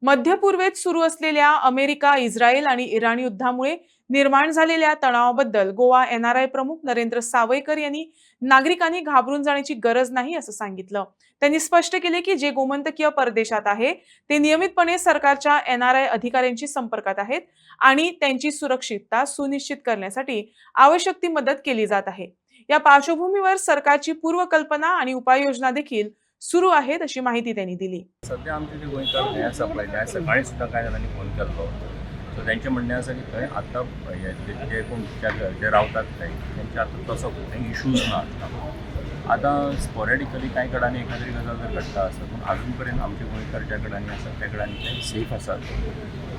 मध्य पूर्वेत सुरू असलेल्या अमेरिका, इस्रायल आणि इराण युद्धामुळे निर्माण झालेल्या तणावाबद्दल गोवा एनआरआय प्रमुख नरेंद्र सावयकर यांनी नागरिकांनी घाबरून जाण्याची गरज नाही असं सांगितलं. त्यांनी स्पष्ट केले की जे गोमंतकीय परदेशात आहे ते नियमितपणे सरकारच्या एनआरआय अधिकाऱ्यांशी संपर्कात आहेत आणि त्यांची सुरक्षितता सुनिश्चित करण्यासाठी आवश्यक ती मदत केली जात आहे. या पार्श्वभूमीवर सरकारची पूर्वकल्पना आणि उपाययोजना देखील सुरू आहेत अशी माहिती त्यांनी दिली. सध्या आमचे जे गोंयकार गॅस सप्लाय ते सकाळी सुद्धा कांय जाणांनी फोन केल्लो. सो तेंचें म्हणणें आसा की थंय आतां जे कोण जे रावतात थंय तेंचे आतां तसो खंय इशूज ना. आतां स्पॉरेडिकली कांय कडांनी एखादी गजाल जर घडटा आसत पूण अजून पर्यंत आमचे गोंयकार ज्या कडांनी आसात त्या कडांनी ते सेफ आसात.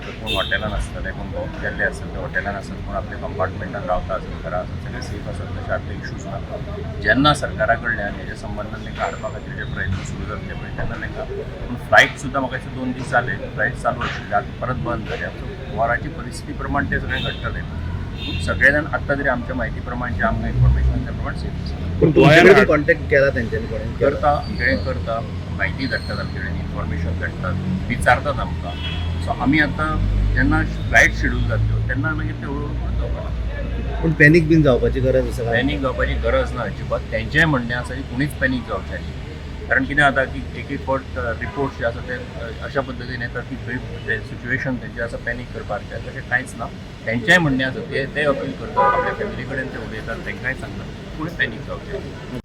तर कोण हॉटेलान आसतले कोण भोंवून गेल्ले आसत ते हॉटेलान आसत कोण आपल्या कंपार्टमेंटान रावता आसत घरा आसत सगळे सेफ आसत. तशें आतां इशूज ना. जेन्ना सरकारा कडल्यान हेज्या संबंदान तांकां हाडपा खातीर जे प्रयत्न सुरू जातले पळय तेन्ना तांकां पूण फ्लायट सुद्दां म्हाका दिसता 2 दीस जाले फ्लायट चालू आशिल्ले आतां परत बंद जाल्या. सो वराची परिस्थिती प्रमाण ते सगळें घडटलें. पूण सगळे जाण आत्तां तरी आमच्या म्हायती प्रमाण जे आमकां इन्फॉर्मेशन त्या प्रमाण सेफ आसा. पण तुमच्याकडे कॉन्टॅक्ट केला त्यांच्यानी कोणी करता आमचे करता म्हायती धाडटात आमचे कडेन इन्फॉर्मेशन धाडटात विचारतात आमकां. सो आमी आतां जेन्ना फ्लायट शेड्यूल जातल्यो तेन्ना मागीर ते हळूहळू जावपाक. पण पॅनिक बीन जावपाची गरज आसा काय? पॅनीक जावपाची गरज ना अजिबात. तेंचेंय म्हणणें आसा की कोणीच पॅनीक जावचें न्ही. कारण कितें जाता की एक एक फावट रिपोर्ट्स जे आसा ते अशा पद्दतीन येतात की खंय ते सिच्युएशन तेंचें आसा पॅनीक करपाचें तशें कांयच ना. तेंचेंय म्हणणें आसा ते अपील करतात आपल्या फॅमिली कडेन ते उलयतात तेंकांय सांगतात कोणी पॅनीक जावचें.